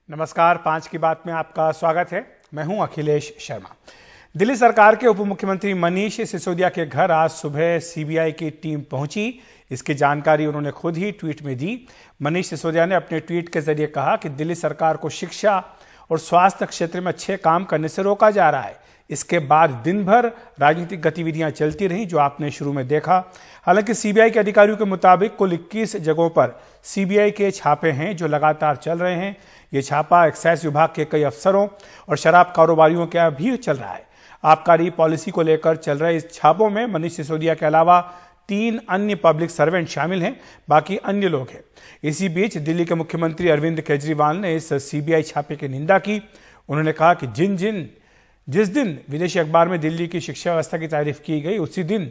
नमस्कार, 5 की बात में आपका स्वागत है। मैं हूं अखिलेश शर्मा। दिल्ली सरकार के उप मुख्यमंत्री मनीष सिसोदिया के घर आज सुबह सीबीआई की टीम पहुंची। इसकी जानकारी उन्होंने खुद ही ट्वीट में दी। मनीष सिसोदिया ने अपने ट्वीट के जरिए कहा कि दिल्ली सरकार को शिक्षा और स्वास्थ्य क्षेत्र में अच्छे काम करने से रोका जा रहा है। इसके बाद दिन भर राजनीतिक गतिविधियां चलती रहीं, जो आपने शुरू में देखा। हालांकि सीबीआई के अधिकारियों के मुताबिक कुल 21 जगहों पर सीबीआई के छापे हैं जो लगातार चल रहे हैं। ये छापा एक्साइज विभाग के कई अफसरों और शराब कारोबारियों के भी चल रहा है। आबकारी पॉलिसी को लेकर चल रहे इस छापों में मनीष सिसोदिया के अलावा 3 अन्य पब्लिक सर्वेंट शामिल हैं, बाकी अन्य लोग हैं। इसी बीच दिल्ली के मुख्यमंत्री अरविंद केजरीवाल ने इस सीबीआई छापे की निंदा की। उन्होंने कहा कि जिस दिन विदेशी अखबार में दिल्ली की शिक्षा व्यवस्था की तारीफ की गई, उसी दिन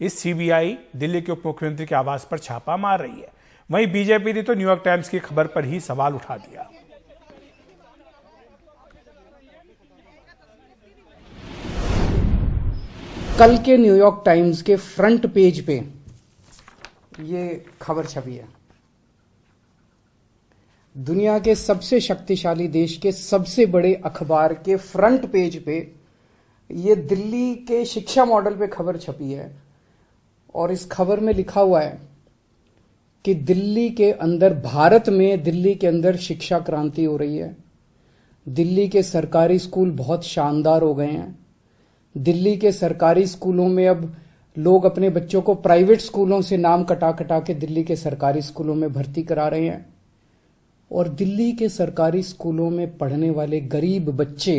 इस सीबीआई दिल्ली के उप मुख्यमंत्री के आवास पर छापा मार रही है। वहीं बीजेपी ने तो न्यूयॉर्क टाइम्स की खबर पर ही सवाल उठा दिया। कल के न्यूयॉर्क टाइम्स के फ्रंट पेज पे ये खबर छपी है। दुनिया के सबसे शक्तिशाली देश के सबसे बड़े अखबार के फ्रंट पेज पे ये दिल्ली के शिक्षा मॉडल पे खबर छपी है और इस खबर में लिखा हुआ है कि दिल्ली के अंदर, भारत में दिल्ली के अंदर शिक्षा क्रांति हो रही है। दिल्ली के सरकारी स्कूल बहुत शानदार हो गए हैं। दिल्ली के सरकारी स्कूलों में अब लोग अपने बच्चों को प्राइवेट स्कूलों से नाम कटा कटा के दिल्ली के सरकारी स्कूलों में भर्ती करा रहे हैं और दिल्ली के सरकारी स्कूलों में पढ़ने वाले गरीब बच्चे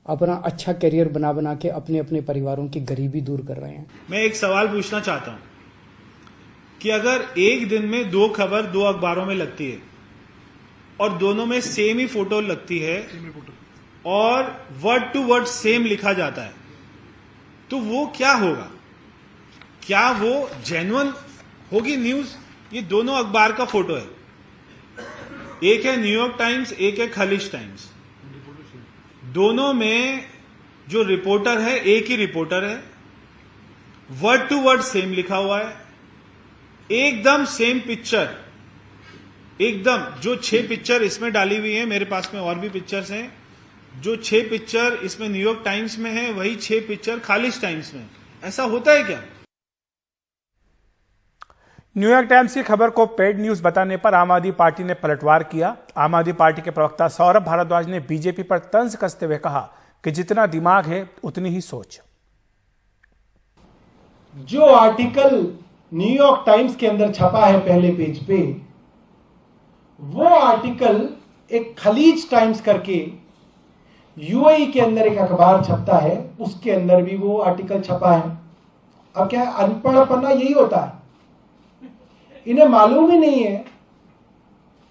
अपना अच्छा करियर बना बना के अपने अपने परिवारों की गरीबी दूर कर रहे हैं। मैं एक सवाल पूछना चाहता हूं कि अगर एक दिन में 2 खबर 2 अखबारों में लगती है और दोनों में सेम ही फोटो लगती है और वर्ड टू वर्ड सेम लिखा जाता है, तो वो क्या होगा? क्या वो जेन्युइन होगी न्यूज? ये दोनों अखबार का फोटो है, एक है न्यूयॉर्क टाइम्स, एक है खलीज टाइम्स। दोनों में जो रिपोर्टर है एक ही रिपोर्टर है, वर्ड टू वर्ड सेम लिखा हुआ है, एकदम सेम पिक्चर, एकदम जो 6 पिक्चर इसमें डाली हुई है, मेरे पास में और भी पिक्चर्स हैं, जो 6 पिक्चर इसमें न्यूयॉर्क टाइम्स में है वही 6 पिक्चर खलीज टाइम्स में। ऐसा होता है क्या? न्यूयॉर्क टाइम्स की खबर को पेड न्यूज बताने पर आम आदमी पार्टी ने पलटवार किया। आम आदमी पार्टी के प्रवक्ता सौरभ भारद्वाज ने बीजेपी पर तंज कसते हुए कहा कि जितना दिमाग है उतनी ही सोच। जो आर्टिकल न्यूयॉर्क टाइम्स के अंदर छपा है पहले पेज पे, वो आर्टिकल एक खलीज टाइम्स करके यूएई के अंदर एक अखबार छपता है, उसके अंदर भी वो आर्टिकल छपा है। अब क्या अनपढ़ पन्ना यही होता है? इन्हें मालूम ही नहीं है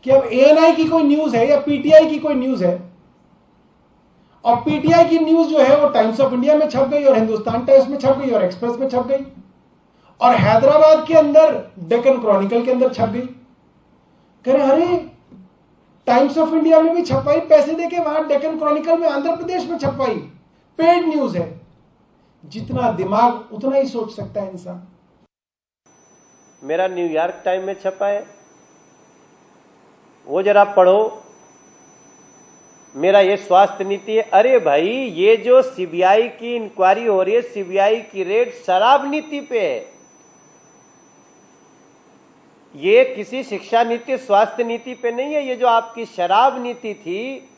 कि अब एएनआई की कोई न्यूज है या पीटीआई की कोई न्यूज है, और पीटीआई की न्यूज जो है वो टाइम्स ऑफ इंडिया में छप गई और हिंदुस्तान टाइम्स में छप गई और एक्सप्रेस में छप गई और हैदराबाद के अंदर डेक्कन क्रॉनिकल के अंदर छप गई। कह रहे अरे टाइम्स ऑफ इंडिया में भी छपवाई, पैसे देके वहां डेक्कन क्रॉनिकल में आंध्र प्रदेश में छपवाई, पेड न्यूज है। जितना दिमाग उतना ही सोच सकता है इंसान। मेरा न्यूयॉर्क टाइम में छपा है, वो जरा पढ़ो। मेरा ये स्वास्थ्य नीति है। अरे भाई, ये जो सीबीआई की इंक्वायरी हो रही है, सीबीआई की रेड शराब नीति पे है। ये किसी शिक्षा नीति, स्वास्थ्य नीति पे नहीं है। ये जो आपकी शराब नीति थी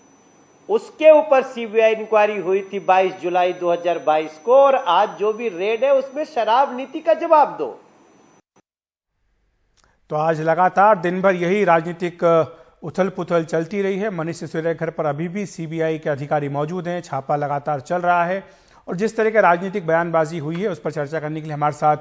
उसके ऊपर सीबीआई इंक्वायरी हुई थी 22 जुलाई 2022 को, और आज जो भी रेड है उसमें शराब नीति का जवाब दो। तो आज लगातार दिन भर यही राजनीतिक उथल पुथल चलती रही है। मनीष सिसोदिया के घर पर अभी भी सीबीआई के अधिकारी मौजूद हैं, छापा लगातार चल रहा है और जिस तरह की राजनीतिक बयानबाजी हुई है उस पर चर्चा करने के लिए हमारे साथ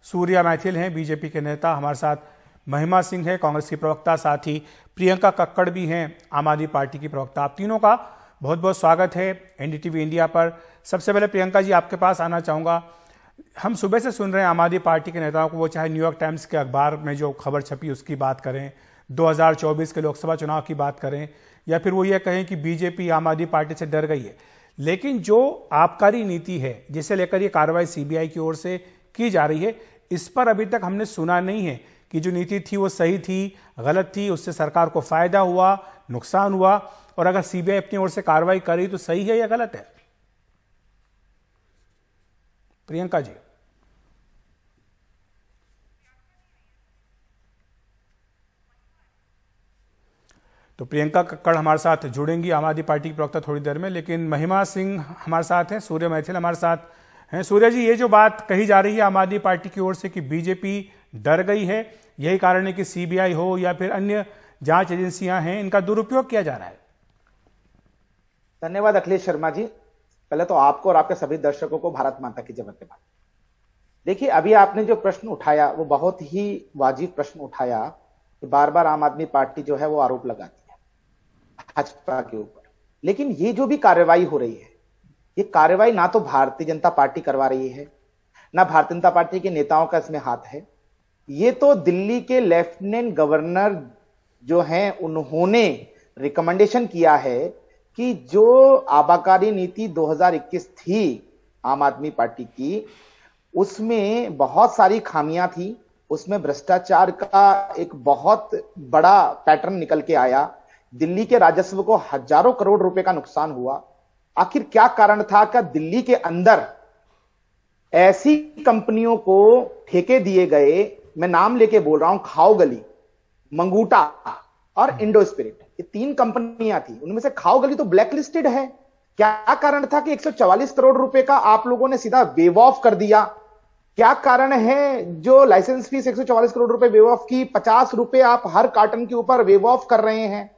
सूर्या मैथिल हैं, बीजेपी के नेता, हमारे साथ महिमा सिंह है, कांग्रेस की प्रवक्ता, साथ ही प्रियंका कक्कड़ भी हैं, आम आदमी पार्टी की प्रवक्ता। आप तीनों का बहुत बहुत स्वागत है एनडीटीवी इंडिया पर। सबसे पहले प्रियंका जी आपके पास आना चाहूँगा। हम सुबह से सुन रहे हैं आम आदमी पार्टी के नेताओं को, वो चाहे न्यूयॉर्क टाइम्स के अखबार में जो खबर छपी उसकी बात करें, 2024 के लोकसभा चुनाव की बात करें, या फिर वो ये कहें कि बीजेपी आम आदमी पार्टी से डर गई है, लेकिन जो आबकारी नीति है जिसे लेकर ये कार्रवाई सीबीआई की ओर से की जा रही है, इस पर अभी तक हमने सुना नहीं है कि जो नीति थी वो सही थी, गलत थी, उससे सरकार को फायदा हुआ, नुकसान हुआ, और अगर सीबीआई अपनी ओर से कार्रवाई करी तो सही है या गलत है? प्रियंका जी। तो प्रियंका कक्कड़ हमारे साथ जुड़ेंगी, आम आदमी पार्टी की प्रवक्ता, थोड़ी देर में। लेकिन महिमा सिंह हमारे साथ हैं, सूर्य मैथिल हमारे साथ हैं। सूर्य जी, ये जो बात कही जा रही है आम आदमी पार्टी की ओर से कि बीजेपी डर गई है, यही कारण है कि सीबीआई हो या फिर अन्य जांच एजेंसियां हैं, इनका दुरुपयोग किया जा रहा है। धन्यवाद अखिलेश शर्मा जी। पहले तो आपको और आपके सभी दर्शकों को भारत माता की जय वंदे मातरम। देखिए, अभी आपने जो प्रश्न उठाया वो बहुत ही वाजिब प्रश्न उठाया कि बार बार आम आदमी पार्टी जो है वो आरोप लगाती है भाजपा के ऊपर। लेकिन ये जो भी कार्रवाई हो रही है, ये कार्रवाई ना तो भारतीय जनता पार्टी करवा रही है, ना भारतीय जनता पार्टी के नेताओं का इसमें हाथ है। ये तो दिल्ली के लेफ्टिनेंट गवर्नर जो हैं उन्होंने रिकमेंडेशन किया है कि जो आबाकारी नीति 2021 थी आम आदमी पार्टी की, उसमें बहुत सारी खामियां थी, उसमें भ्रष्टाचार का एक बहुत बड़ा पैटर्न निकल के आया। दिल्ली के राजस्व को हजारों करोड़ रुपए का नुकसान हुआ। आखिर क्या कारण था कि दिल्ली के अंदर ऐसी कंपनियों को ठेके दिए गए, मैं नाम लेके बोल रहा हूं, खाओ गली, मंगूटा और इंडो स्पिरिट, ये 3 कंपनियां थी। उनमें से खाओ गली तो ब्लैक लिस्टेड है। क्या कारण था कि 144 करोड़ रुपए का आप लोगों ने सीधा वेव ऑफ कर दिया? क्या कारण है जो लाइसेंस फीस 144 करोड़ रुपए वेव ऑफ की, 50 रुपए आप हर कार्टन के ऊपर वेव ऑफ कर रहे हैं?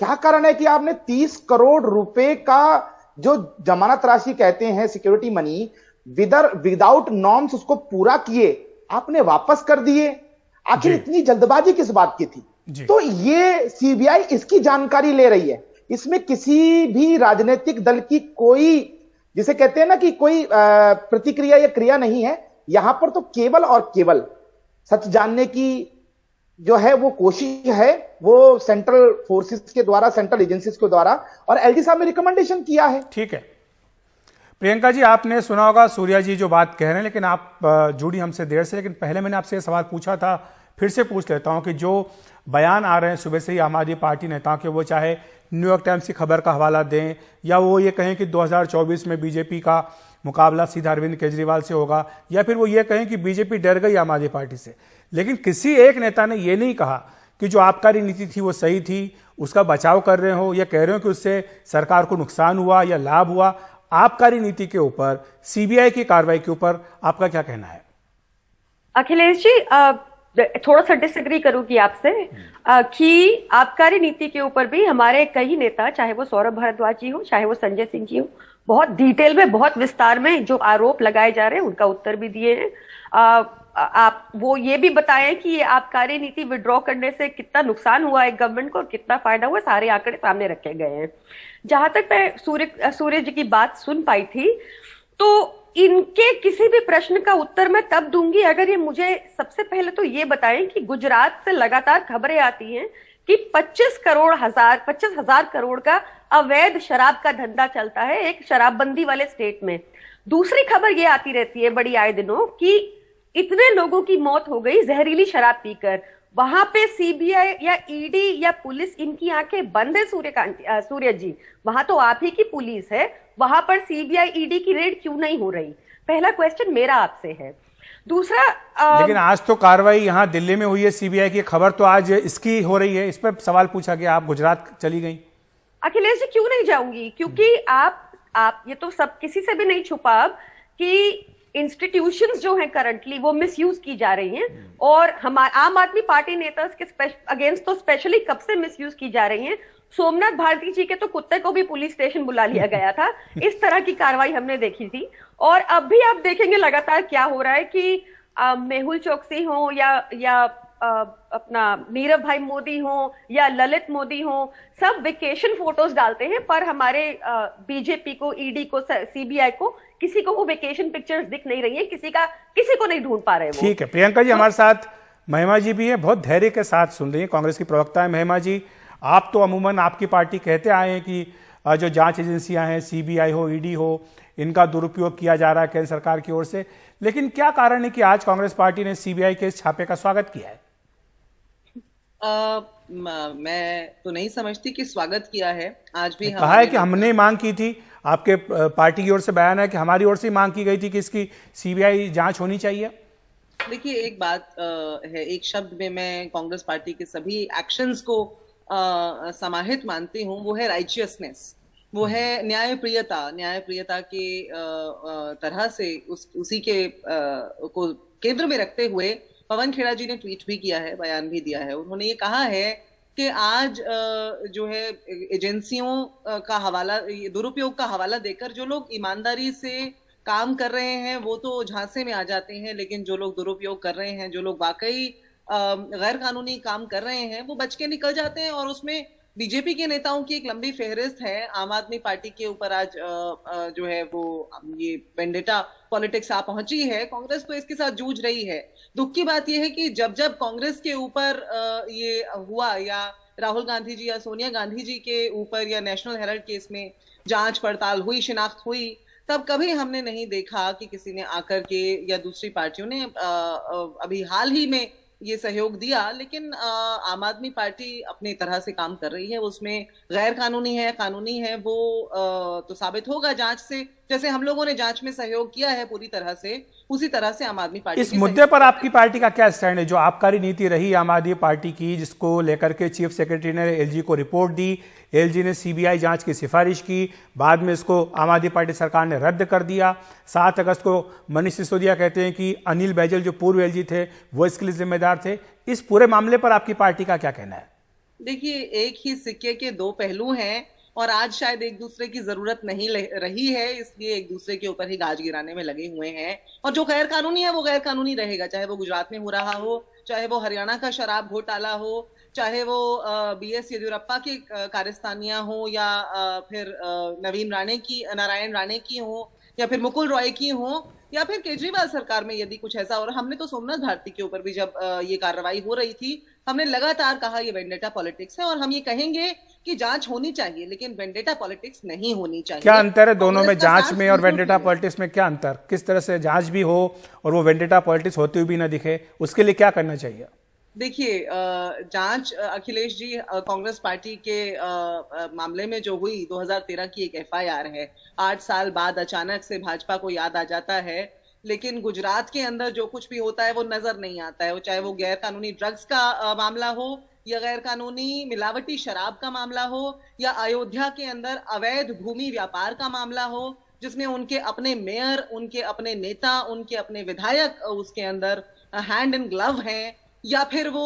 क्या कारण है कि आपने 30 करोड़ रुपए का जो जमानत राशि कहते हैं सिक्योरिटी मनी, विदाउट नॉर्म्स उसको पूरा किए आपने वापस कर दिए? आखिर इतनी जल्दबाजी किस बात की थी? तो ये सीबीआई इसकी जानकारी ले रही है। इसमें किसी भी राजनीतिक दल की कोई, जिसे कहते हैं ना कि कोई प्रतिक्रिया या क्रिया नहीं है। यहां पर तो केवल और केवल सच जानने की जो है वो कोशिश है, वो सेंट्रल फोर्सेस के द्वारा, सेंट्रल एजेंसीज के द्वारा, और एलजी साहब ने रिकमेंडेशन किया है। ठीक है प्रियंका जी, आपने सुना होगा सूर्या जी जो बात कह रहे हैं, लेकिन आप जुड़ी हमसे देर से। लेकिन पहले मैंने आपसे सवाल पूछा था, फिर से पूछ लेता हूं कि जो बयान आ रहे हैं सुबह से ही आम आदमी पार्टी नेताओं के, वो चाहे न्यूयॉर्क टाइम्स की खबर का हवाला दें या वो ये कहें कि 2024 में बीजेपी का मुकाबला सीधा अरविंद केजरीवाल से होगा, या फिर वो ये कहें कि बीजेपी डर गई आम आदमी पार्टी से, लेकिन किसी एक नेता ने ये नहीं कहा कि जो आबकारी नीति थी वो सही थी, उसका बचाव कर रहे हो या कह रहे हो कि उससे सरकार को नुकसान हुआ या लाभ हुआ। आबकारी नीति के ऊपर, सीबीआई की कार्रवाई के ऊपर आपका क्या कहना है? अखिलेश जी, थोड़ा सा डिसएग्री करूंगी आपसे कि आबकारी नीति के ऊपर भी हमारे कई नेता, चाहे वो सौरभ भारद्वाज जी हो, चाहे वो संजय सिंह जी हो, बहुत डिटेल में, बहुत विस्तार में जो आरोप लगाए जा रहे हैं उनका उत्तर भी दिए हैं। आप वो ये भी बताएं कि ये आबकारी नीति विड्रॉ करने से कितना नुकसान हुआ है गवर्नमेंट को और कितना फायदा हुआ, सारे आंकड़े सामने रखे गए हैं। जहां तक मैं सूर्य जी की बात सुन पाई थी, तो इनके किसी भी प्रश्न का उत्तर मैं तब दूंगी अगर ये मुझे सबसे पहले तो ये बताएं कि गुजरात से लगातार खबरें आती हैं कि 25 हजार करोड़ का अवैध शराब का धंधा चलता है एक शराबबंदी वाले स्टेट में। दूसरी खबर ये आती रहती है बड़ी आए दिनों कि इतने लोगों की मौत हो गई जहरीली शराब पीकर। वहां पे सीबीआई या ईडी या पुलिस, इनकी आंखें बंद है सूर्य जी, वहां तो आप ही की पुलिस है, वहां पर सीबीआई ईडी की रेड क्यों नहीं हो रही? पहला क्वेश्चन मेरा आपसे है। दूसरा, लेकिन आज तो कार्रवाई यहां दिल्ली में हुई है सीबीआई की, खबर तो आज इसकी हो रही है, इस पर सवाल पूछा गया, आप गुजरात चली गई। अखिलेश जी, क्यों नहीं जाऊंगी? क्योंकि आप ये तो सब किसी से भी नहीं छुपा अब कि इंस्टीट्यूशंस जो हैं करंटली वो मिसयूज की जा रही हैं, और हमारे आम आदमी पार्टी नेता के अगेंस्ट तो स्पेशली कब से मिसयूज की जा रही हैं। सोमनाथ भारती जी के तो कुत्ते को भी पुलिस स्टेशन बुला लिया गया था, इस तरह की कार्रवाई हमने देखी थी। और अब भी आप देखेंगे लगातार क्या हो रहा है कि मेहुल चोकसी हो या अपना नीरव भाई मोदी हो या ललित मोदी हो, सब वेकेशन फोटोज डालते हैं, पर हमारे बीजेपी को, ईडी को, सीबीआई को, किसी को वो वेकेशन पिक्चर्स दिख नहीं रही है, किसी को नहीं ढूंढ पा रहे वो। ठीक है प्रियंका जी, हमारे साथ महिमा जी भी है, बहुत धैर्य के साथ सुन रही है, कांग्रेस की प्रवक्ता है। महिमा जी, आप तो अमूमन आपकी पार्टी कहते आए हैं कि जो जांच एजेंसियां हैं, सीबीआई हो, ईडी हो, इनका दुरुपयोग किया जा रहा है केंद्र सरकार की ओर से, लेकिन क्या कारण है कि आज कांग्रेस पार्टी ने सीबीआई के इस छापे का स्वागत किया है? मैं तो नहीं समझती कि स्वागत किया है। आज भी कहा है कि हमने मांग की थी, आपके पार्टी की ओर से बयान है कि हमारी ओर से मांग की गई थी कि इसकी सीबीआई जांच होनी चाहिए। देखिए, एक बात है, एक शब्द में मैं कांग्रेस पार्टी के सभी एक्शंस को समाहित मानती हूँ, वो है राइचियसनेस, वो है न्यायप्रियता के तरह से उसी के को केंद्र में रखते हुए पवन खेड़ा जी ने ट्वीट भी किया है, बयान भी दिया है। उन्होंने ये कहा है कि आज जो है एजेंसियों का हवाला, दुरुपयोग का हवाला देकर जो लोग ईमानदारी से काम कर रहे हैं वो तो झांसे में आ जाते हैं, लेकिन जो लोग दुरुपयोग कर रहे हैं, जो लोग वाकई गैर कानूनी काम कर रहे हैं, वो बच के निकल जाते हैं। और उसमें बीजेपी के नेताओं की एक लंबी फेहरिस्त है। आम आदमी पार्टी के ऊपर आज जो है वो ये वेंडेटा पॉलिटिक्स आ पहुंची है। कांग्रेस तो इसके साथ जूझ रही है। दुख की बात यह है कि जब जब कांग्रेस के ऊपर ये हुआ, या राहुल गांधी जी या सोनिया गांधी जी के ऊपर या नेशनल हेराल्ड केस में जांच पड़ताल हुई, शिनाख्त हुई, तब कभी हमने नहीं देखा कि किसी ने आकर के या दूसरी पार्टियों ने अभी हाल ही में ये सहयोग दिया। लेकिन आम आदमी पार्टी अपनी तरह से काम कर रही है। उसमें गैर कानूनी है, कानूनी है, वो तो साबित होगा जांच से। जैसे हम लोगों ने जांच में सहयोग किया है पूरी तरह से, उसी तरह से आम आदमी पार्टी इस मुद्दे पर आपकी पार्टी का क्या स्टैंड है? जो आबकारी नीति रही आम आदमी पार्टी की, जिसको लेकर के चीफ सेक्रेटरी ने एलजी को रिपोर्ट दी, एलजी ने सीबीआई जांच की सिफारिश की, बाद में इसको आम आदमी पार्टी सरकार ने रद्द कर दिया। 7 अगस्त को मनीष सिसोदिया कहते हैं कि अनिल बैजल जो पूर्व एलजी थे वो इसके लिए जिम्मेदार थे। इस पूरे मामले पर आपकी पार्टी का क्या कहना है? देखिए, एक ही सिक्के के दो पहलू हैं और आज शायद एक दूसरे की जरूरत नहीं रही है, इसलिए एक दूसरे के ऊपर ही गाज गिराने में लगे हुए हैं। और जो गैर कानूनी है वो गैर कानूनी रहेगा, चाहे वो गुजरात में हो रहा हो, चाहे वो हरियाणा का शराब घोटाला हो, चाहे वो बीएस येदियुरप्पा की कारस्तानियां हो, या फिर नारायण राणे की हो, या फिर मुकुल रॉय की हो, या फिर केजरीवाल सरकार में यदि कुछ ऐसा। और हमने तो सोमनाथ भारती के ऊपर भी जब ये कार्रवाई हो रही थी, हमने लगातार कहा ये वेंडेटा पॉलिटिक्स है, और हम ये कहेंगे कि जांच होनी चाहिए, लेकिन वेंडेटा पॉलिटिक्स नहीं होनी चाहिए। क्या अंतर है दोनों में, जांच में और वेंडेटा पॉलिटिक्स में क्या अंतर? किस तरह से जांच भी हो और वो वेंडेटा पॉलिटिक्स होते हुए भी ना दिखे, उसके लिए क्या करना चाहिए? देखिए, जांच अखिलेश जी, कांग्रेस पार्टी के मामले में जो हुई 2013 की एक एफआईआर है। 8 साल बाद अचानक से भाजपा को याद आ जाता है, लेकिन गुजरात के अंदर जो कुछ भी होता है वो नजर नहीं आता है। वो चाहे वो गैर कानूनी ड्रग्स का मामला हो, या गैर कानूनी मिलावटी शराब का मामला हो, या अयोध्या के अंदर अवैध भूमि व्यापार का मामला हो, जिसमें उनके अपने मेयर, उनके अपने नेता, उनके अपने विधायक उसके अंदर हैंड इन ग्लव हैं, या फिर वो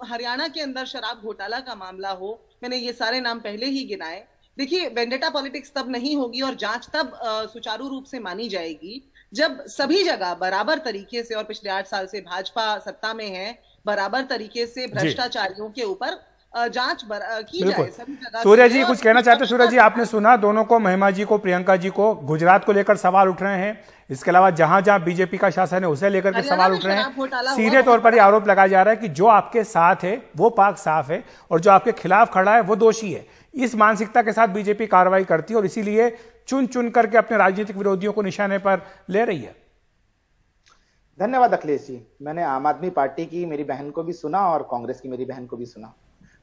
हरियाणा के अंदर शराब घोटाला का मामला हो। मैंने ये सारे नाम पहले ही गिनाए। देखिए, वेंडेटा पॉलिटिक्स तब नहीं होगी और जांच तब सुचारू रूप से मानी जाएगी जब सभी जगह बराबर तरीके से, और पिछले 8 साल से भाजपा सत्ता में है, बराबर तरीके से भ्रष्टाचारियों के ऊपर जांच की जाए सभी जगह। सूर्य जी कुछ कहना चाहते हैं? सूर्य जी, आपने सुना दोनों को, महिमा जी को, प्रियंका जी को, गुजरात को लेकर सवाल उठ रहे हैं। इसके अलावा जहां जहां बीजेपी का शासन है उसे लेकर के सवाल उठ रहे हैं। सीधे तौर पर यह आरोप लगाया जा रहा है कि जो आपके साथ है वो पाक साफ है और जो आपके खिलाफ खड़ा है वो दोषी है। इस मानसिकता के साथ बीजेपी कार्रवाई करती है और इसीलिए चुन चुन करके अपने राजनीतिक विरोधियों को निशाने पर ले रही है। धन्यवाद अखिलेश जी। मैंने आम आदमी पार्टी की मेरी बहन को भी सुना और कांग्रेस की मेरी बहन को भी सुना,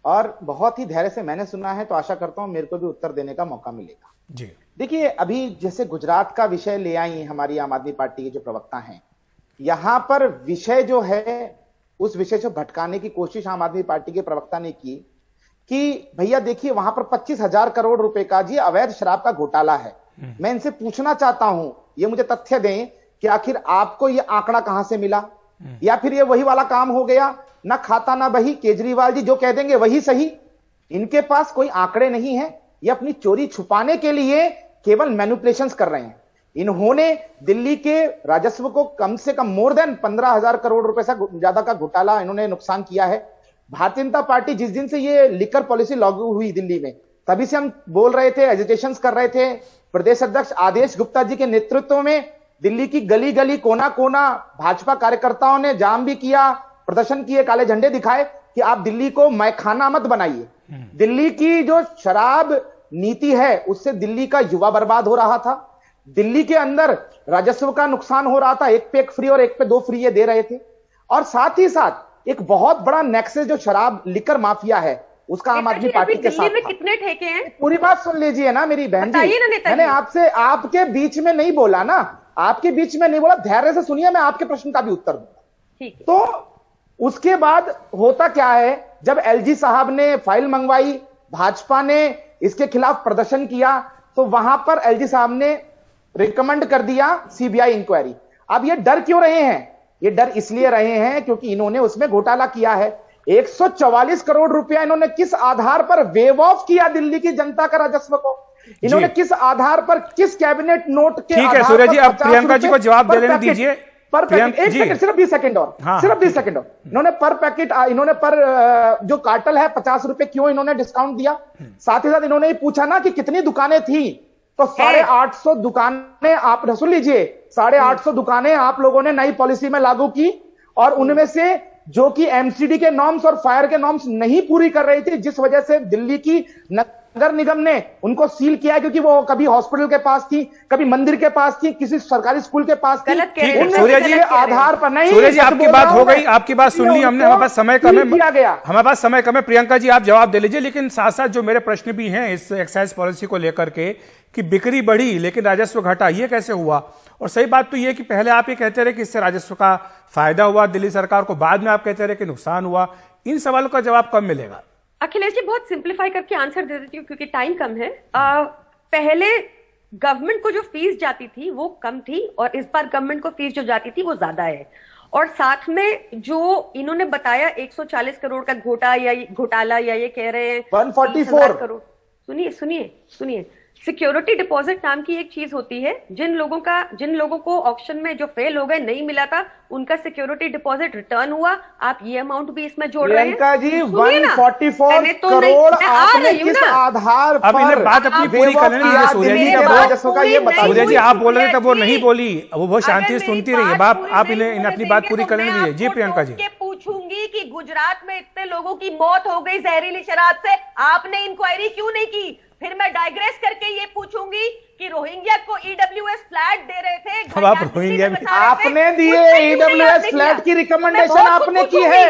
और बहुत ही धैर्य से मैंने सुना है, तो आशा करता हूं मेरे को भी उत्तर देने का मौका मिलेगा। जी देखिए, अभी जैसे गुजरात का विषय ले आई हमारी आम आदमी पार्टी के जो प्रवक्ता हैं, यहां पर विषय जो है उस विषय से भटकाने की कोशिश आम आदमी पार्टी के प्रवक्ता ने की कि भैया देखिए वहां पर 25,000 करोड़ रुपए का जी अवैध शराब का घोटाला है। मैं इनसे पूछना चाहता हूं, ये मुझे तथ्य दें कि आखिर आपको ये आंकड़ा कहां से मिला, या फिर ये वही वाला काम हो गया, ना खाता ना बही, केजरीवाल जी जो कह देंगे वही सही। इनके पास कोई आंकड़े नहीं है, ये अपनी चोरी छुपाने के लिए केवल मैनिपुलेशंस कर रहे हैं। इन्होंने दिल्ली के राजस्व को कम से कम मोर देन 15,000 करोड़ रुपए से ज्यादा का घोटाला इन्होंने नुकसान किया है। भारतीय जनता पार्टी जिस दिन से ये लिकर पॉलिसी लागू हुई दिल्ली में, तभी से हम बोल रहे थे, एजिटेशंस कर रहे थे। प्रदेश अध्यक्ष आदेश गुप्ता जी के नेतृत्व में दिल्ली की गली गली कोना कोना भाजपा कार्यकर्ताओं ने जाम भी किया, प्रदर्शन किए, काले झंडे दिखाए कि आप दिल्ली को मैखाना मत बनाइए। दिल्ली की जो शराब नीति है उससे दिल्ली का युवा बर्बाद हो रहा था, दिल्ली के अंदर राजस्व का नुकसान हो रहा था, 1 पे 1 फ्री और 1 पे 2 फ्री ये दे रहे थे, और साथ ही साथ एक बहुत बड़ा नेक्सस जो शराब लिकर माफिया है उसका आम आदमी पार्टी के साथ दिल्ली में था। कितने ठेके हैं? पूरी बात सुन लीजिए ना मेरी बहन जी, बताइए ना नेताजी। मैंने आपसे आपके बीच में नहीं बोला ना, आपके बीच में नहीं बोला, धैर्य से सुनिए, मैं आपके प्रश्न का भी उत्तर दूंगा। ठीक है। तो उसके बाद होता क्या है, जब एलजी साहब ने फाइल मंगवाई, भाजपा ने इसके खिलाफ प्रदर्शन किया, तो वहां पर एलजी साहब ने रिकमेंड कर दिया सीबीआई इंक्वायरी। अब ये डर क्यों रहे हैं? ये डर इसलिए रहे हैं क्योंकि इन्होंने उसमें घोटाला किया है। 144 करोड़ रुपया इन्होंने किस आधार पर वेव ऑफ किया दिल्ली की जनता का राजस्व को? इन्होंने किस आधार पर, किस कैबिनेट नोट के ठीक है आधार सूर्य जी, पर अब प्रियंका जी को जवाब दे लेने दीजिए। पर पैकेट, एक सेकंड, सिर्फ 20 सेकंड और, सिर्फ 20 सेकंड और। इन्होंने पर पैकेट, इन्होंने पर जो कार्टल है 50 रुपए क्यों इन्होंने डिस्काउंट दिया? साथ ही साथ इन्होंने ये पूछा ना कि कितनी दुकानें थी, तो 850 दुकानें, आप सुन लीजिए, 850 दुकानें आप लोगों ने नई पॉलिसी में लागू की, और उनमें से जो कि एमसीडी के नॉर्म्स और फायर के नॉर्म्स नहीं पूरी कर रही थी, जिस वजह से दिल्ली की नगर निगम ने उनको सील किया, क्योंकि वो कभी हॉस्पिटल के पास थी, कभी मंदिर के पास थी, किसी सरकारी स्कूल के पास थी। सूर्य जी आधार पर नहीं, सूर्य जी आपकी बात हो गई, आपकी बात सुन ली हमने, हमारे पास समय कम है, हमारे पास समय कम है। प्रियंका जी आप जवाब दे लीजिए, लेकिन साथ साथ जो मेरे प्रश्न भी हैं इस एक्साइज पॉलिसी को लेकर के कि बिक्री बढ़ी लेकिन राजस्व घटा, ये कैसे हुआ? और सही बात तो ये कि पहले आप ये कहते रहे कि इससे राजस्व का फायदा हुआ दिल्ली सरकार को, बाद में आप कहते रहे कि नुकसान हुआ। इन सवालों का जवाब कब मिलेगा? अखिलेश जी बहुत सिंप्लीफाई करके आंसर दे देती हूँ क्योंकि टाइम कम है। पहले गवर्नमेंट को जो फीस जाती थी वो कम थी, और इस बार गवर्नमेंट को फीस जो जाती थी वो ज्यादा है। और साथ में जो इन्होंने बताया 140 करोड़ का घोटाला या ये कह रहे हैं 144 करोड़। सुनिए, सिक्योरिटी डिपॉजिट नाम की एक चीज होती है, जिन लोगों को ऑक्शन में जो फेल हो गए, नहीं मिला था, उनका सिक्योरिटी डिपॉजिट रिटर्न हुआ। आप ये अमाउंट भी इसमें जोड़ रहे हैं। प्रियंका जी 144 करोड़ आपने किस आधार पर? अब इन्हें बात अपनी पूरी करने दीजिए सूर्य जी। सूर्य जी आप बोल रहे थे वो नहीं बोली, वो बहुत शांति से सुनती रही। अब आप इन्हें अपनी बात पूरी करने दीजिए। जी प्रियंका जी। पूछूंगी कि गुजरात में इतने लोगों की मौत हो गई जहरीली शराब से, आपने इंक्वायरी क्यों नहीं की? फिर मैं डाइग्रेस करके ये पूछूंगी कि रोहिंग्या को ईडब्ल्यूएस फ्लैट दे रहे थे, अब आप रोहिंग्या आपने दिए, ईडब्ल्यूएस फ्लैट की रिकमेंडेशन आपने की है।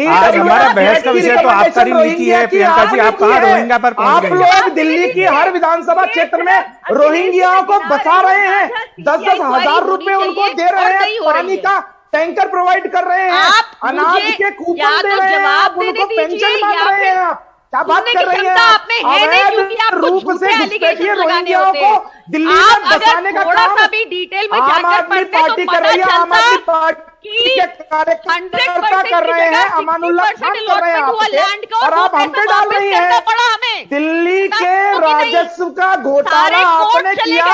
आज हमारा बहस का विषय तो आपका नीति है प्रियंका जी, आप कहां रोहिंग्या पर पहुंच गए? आप लोग दिल्ली की हर विधानसभा क्षेत्र में रोहिंग्याओं को बसा रहे हैं, 10-10 हजार रुपए उनको दे रहे हैं, पानी का टैंकर प्रोवाइड कर रहे हैं, अनाज के कूपन दे रहे हैं, आप उनको पेंशन मांग रहे हैं। आप क्या बात कर रही हैं? अवैध रूप से घुसपैठिए रोहिंग्याओं को दिल्ली में बसाने का काम आम आदमी पार्टी कर रही है। आम आदमी पार्टी के कार्यकर्ता कर रहे हैं, अमानुल्लाह खान कर रहे हैं आपके, और आप हम पे डाल रही हैं। दिल्ली के राजस्व का घोटाला आपने किया,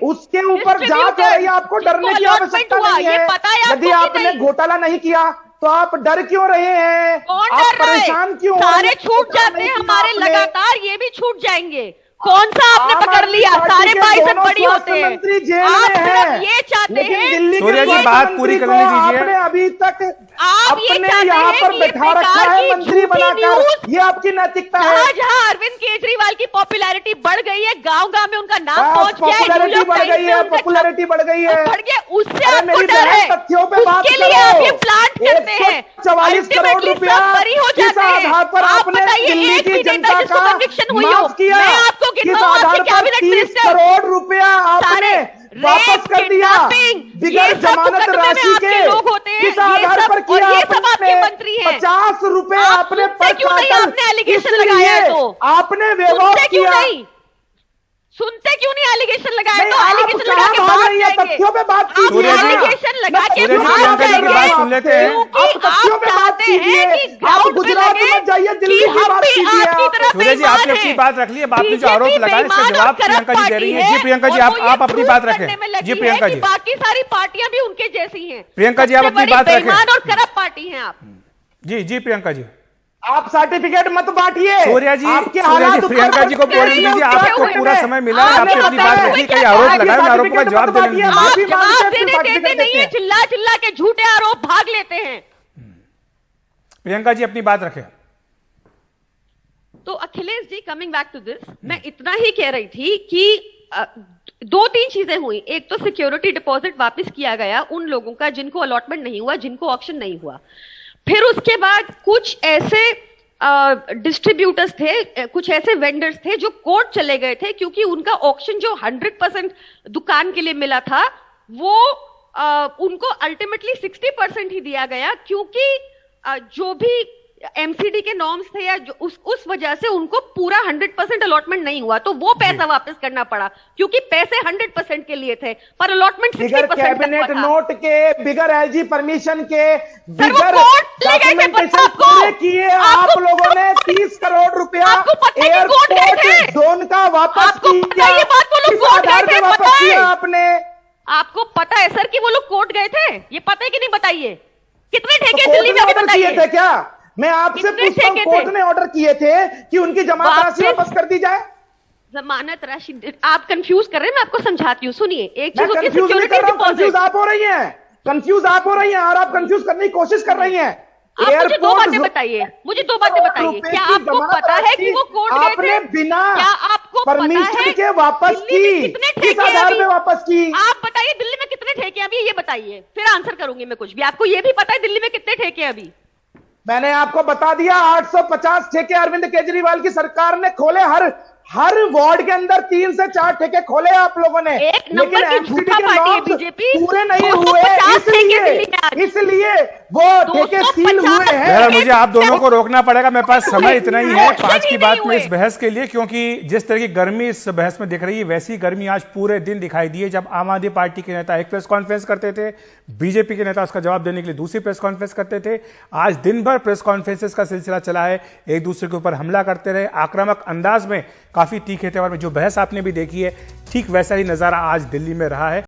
उसके ऊपर जांच हो रही है, आपको डरने की आवश्यकता नहीं है। यदि आपने घोटाला नहीं किया तो आप डर क्यों रहे हैं? आप परेशान क्यों? सारे छूट जाते हैं हमारे, लगातार ये भी छूट जाएंगे। कौन सा आपने पकड़ लिया? सारे 22 बड़ी होते हैं। मंत्री जेल आप में सिर्फ है, ये चाहते हैं, दिल्ली सूर्य जी बात पूरी करने दीजिए। आपने अभी तक आप ये अपने चाहते यहाँ हैं पर कि बैठा रखा है मंत्री बनाकर, ये आपकी नैतिकता है। जहाँ अरविंद केजरीवाल की पॉपुलैरिटी बढ़ गई है, गांव-गांव में उनका नाम पहुंच गया है, पॉपुलैरिटी बढ़ गई है, पॉपुलैरिटी बढ़ गई है, उससे आपको डर है, तथ्यों पे बात उसके लिए आप ये प्लांट करते हैं। 144 करोड़ रुपया किस आधार पर आपने दिल्ली की जनता का माफ किया? किस आधार पर 30 करोड़ रुपया आपने वापस कर दिया बिगड़ जमानत राशि के? किस आधार पर किया आपने? 50 रुपए आपने पर क्वार्टर, इसलिए आपने विवाद किया। सुनते क्यों नहीं एलिगेशन लगाए? तो आप एलिगेशन लगा के कहां भाग भाग रही हैं? जाएंगे। तथ्यों पे बात आप कीजिए। एलिगेशन लगा के सूर्य जी, भाग प्रियंका जी की बात सुन लेते हैं। आप तथ्यों पे बात कीजिए, आप गुजरात मत जाइए, दिल्ली की बात कीजिए। सूर्य जी आपने अपनी बात रख ली है, आपने जो आरोप लगाए इसका जवाब प्रियंका जी दे रही है। जी प्रियंका जी आप अपनी बात रखें। जी प्रियंका जी, बाकी सारी पार्टियां भी उनके जैसी हैं। प्रियंका जी आप अपनी बात रखें। और करप्ट पार्टी हैं आप। जी प्रियंका जी, आप सर्टिफिकेट मत बांटिए। सूर्य जी, आपके हालात प्रियंका जी को बोलने दीजिए, आपको पूरा समय मिला है, आपने अपनी बात रखी, कई आरोप लगाए, उन आरोपों का जवाब देने देते नहीं है, चिल्ला चिल्ला के झूठे आरोप भाग लेते हैं। प्रियंका जी अपनी बात रखें। तो Akhilesh ji, coming back to this, मैं इतना ही कह रही थी कि 2-3 चीजें हुई। एक तो सिक्योरिटी डिपॉजिट वापस किया गया उन लोगों का जिनको अलॉटमेंट नहीं हुआ, जिनको ऑक्शन नहीं हुआ। फिर उसके बाद कुछ ऐसे डिस्ट्रीब्यूटर्स थे, कुछ ऐसे वेंडर्स थे जो कोर्ट चले गए थे क्योंकि उनका ऑक्शन जो 100% दुकान के लिए मिला था वो उनको अल्टीमेटली 60% ही दिया गया, क्योंकि जो भी एमसीडी के नॉर्म्स थे या जो उस वजह से उनको पूरा 100% अलॉटमेंट नहीं हुआ, तो वो पैसा वापस करना पड़ा क्योंकि पैसे 100% के लिए थे पर अलॉटमेंट 60% कैबिनेट नोट के, बिगर एलजी परमिशन के, वो बिगर कोर्ट ले गए थे डॉक्यूमेंटेशन किए आप लोगों ने 30 करोड़ रुपया एयरपोर्ट जोन का वापस किया, किस आधार पे वापस किया आपने? आपको पता है सर कि वो लोग कोर्ट गए थे? ये पता है कि नहीं बताइए? कितने ठेके तो दिल्ली में ऑर्डर किए बताइए? थे क्या? मैं आपसे पूछता हूं, कोर्ट ने ऑर्डर किए थे कि उनकी जमानत राशि वापस कर दी जाए? जमानत राशि आप कंफ्यूज कर रहे हैं, मैं आपको समझाती हूँ, सुनिए। एक चीज होती है कंफ्यूज नहीं कर रहा हूं, कंफ्यूज आप हो रही हैं, कंफ्यूज आप हो रही हैं और आप कंफ्यूज करने की कोशिश कर रही हैं। आप मुझे दो बातें बताइए, मुझे दो बातें बताइए। क्या आपको पता है कि वो कोर्ट गए थे? आपने बिना क्या आपको परमिशन के वापस की, कितने किस ठेके आधार अभी? पे वापस की? आप बताइए दिल्ली में कितने ठेके हैं अभी, ये बताइए, फिर आंसर करूंगी मैं कुछ भी। आपको ये भी पता है दिल्ली में कितने ठेके हैं अभी? मैंने आपको बता दिया 850 ठेके अरविंद केजरीवाल की सरकार ने खोले, हर वार्ड के अंदर 3 से 4 ठेके खोले आप लोगों ने। एक नंबर की झूठा पार्टी है बीजेपी। पूरे नहीं हुए, इसलिए वो ठेके सील हुए हैं। मुझे आप दोनों को रोकना पड़ेगा, मेरे पास समय इतना ही है 5 की बात में इस बहस के लिए, क्योंकि जिस तरह की गर्मी इस बहस में दिख रही है वैसी गर्मी आज पूरे दिन दिखाई दी है। जब आम आदमी पार्टी के नेता एक प्रेस कॉन्फ्रेंस करते थे, बीजेपी के नेता उसका जवाब देने के लिए दूसरी प्रेस कॉन्फ्रेंस करते थे। आज दिन भर प्रेस कॉन्फ्रेंसेस का सिलसिला चला है, एक दूसरे के ऊपर हमला करते रहे, आक्रामक अंदाज में काफी तीखे तेवर में। जो बहस आपने भी देखी है ठीक वैसा ही नजारा आज दिल्ली में रहा है।